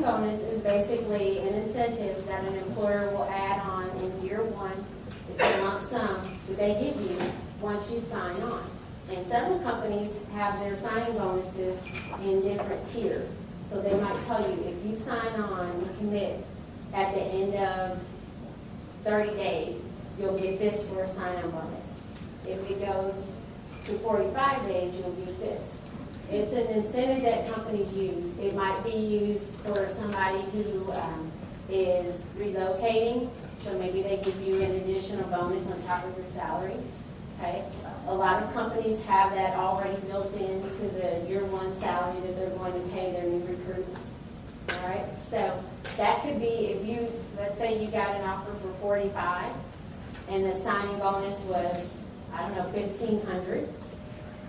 bonus is basically an incentive that an employer will add on in year one. It's a lump sum that they give you once you sign on. And several companies have their signing bonuses in different tiers. So they might tell you, if you sign on, you commit at the end of 30 days, you'll get this for a sign-on bonus. If it goes to 45 days, you'll get this. It's an incentive that companies use. It might be used for somebody who is relocating, so maybe they give you an additional bonus on top of your salary. Okay. A lot of companies have that already built into the year one salary that they're going to pay their new recruits. All right. So that could be, if you, let's say you got an offer for 45, and the signing bonus was, I don't know, 1,500.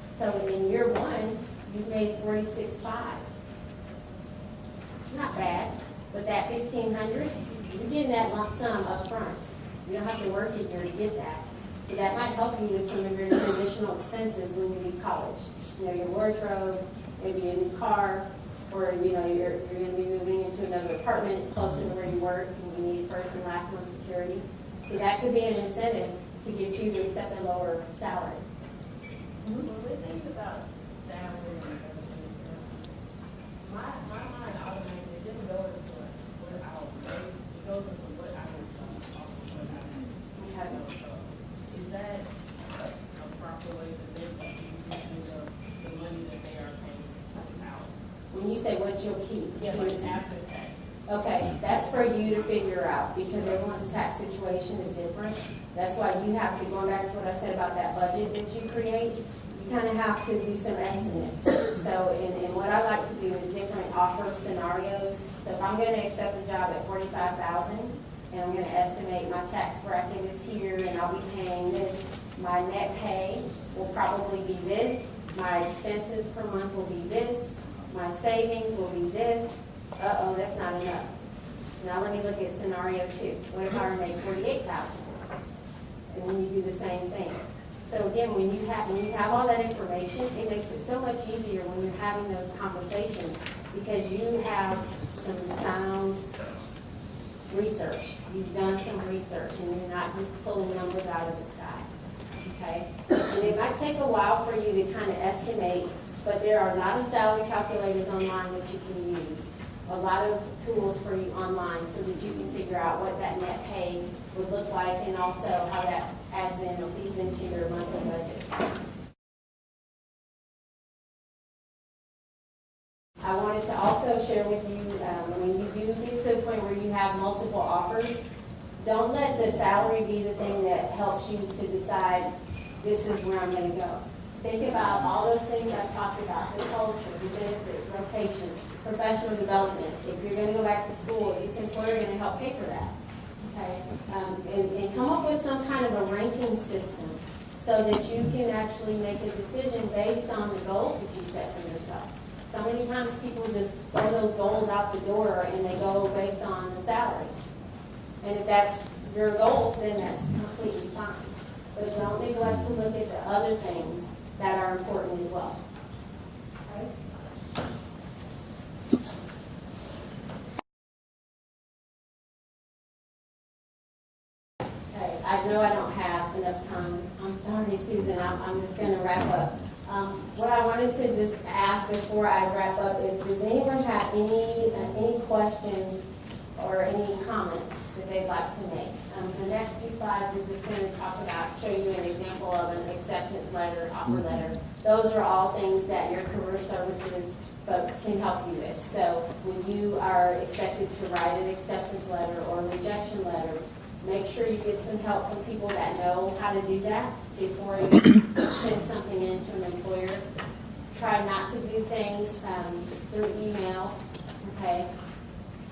So in year one, you made 46.5. Not bad, but that 1,500, you're getting that lump sum up front. You don't have to work a year to get that. So that might help you with some of your transitional expenses when you leave college. You know, your wardrobe, maybe a new car, or you know, you're going to be moving into another apartment closer to where you work, and you need first and last month security. So that could be an incentive to get you to accept a lower salary. When we think about salary and everything, my mind automatically didn't go into what our rate, it goes into what our Okay. is that a proper way that they're using the money that they are paying out? When you say what you'll keep, Yeah, like after tax. okay, that's for you to figure out because everyone's tax situation is different. That's why you have to, going back to what I said about that budget that you create, you kind of have to do some estimates. So, and what I like to do is different offer scenarios. So if I'm going to accept a job at $45,000 and I'm going to estimate my tax bracket is here and I'll be paying this, my net pay will probably be this, my expenses per month will be this, my savings will be this. Uh-oh, that's not enough. Now let me look at scenario 2. What if I were to make $48,000? And then you do the same thing. So again, when you have all that information, it makes it so much easier when you're having those conversations because you have some sound research. You've done some research and you're not just pulling numbers out of the sky. Okay? And it might take a while for you to kind of estimate, but there are a lot of salary calculators online that you can use. A lot of tools for you online so that you can figure out what that net pay would look like and also how that adds in or feeds into your monthly budget. I wanted to also share with you, when you do get to a point where you have multiple offers, don't let the salary be the thing that helps you to decide this is where I'm going to go. Think about all those things I've talked about, the culture, the benefits, location, professional development. If you're going to go back to school, is this employer going to help pay for that? Okay, and come up with some kind of a ranking system so that you can actually make a decision based on the goals that you set for yourself. So many times people just throw those goals out the door and they go based on the salary. And if that's your goal, then that's completely fine. But don't neglect to look at the other things that are important as well. Okay? Okay, I know I don't have enough time. I'm sorry, Susan. I'm just going to wrap up. What I wanted to just ask before I wrap up is, does anyone have any questions or any comments that they'd like to make? The next few slides, we're just going to show you an example of an acceptance letter, offer letter. Those are all things that your career services folks can help you with. So when you are expected to write an acceptance letter or a rejection letter, make sure you get some help from people that know how to do that before you send something in to an employer. Try not to do things through email, okay?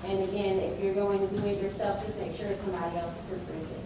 And again, if you're going to do it yourself, just make sure somebody else proofreads it.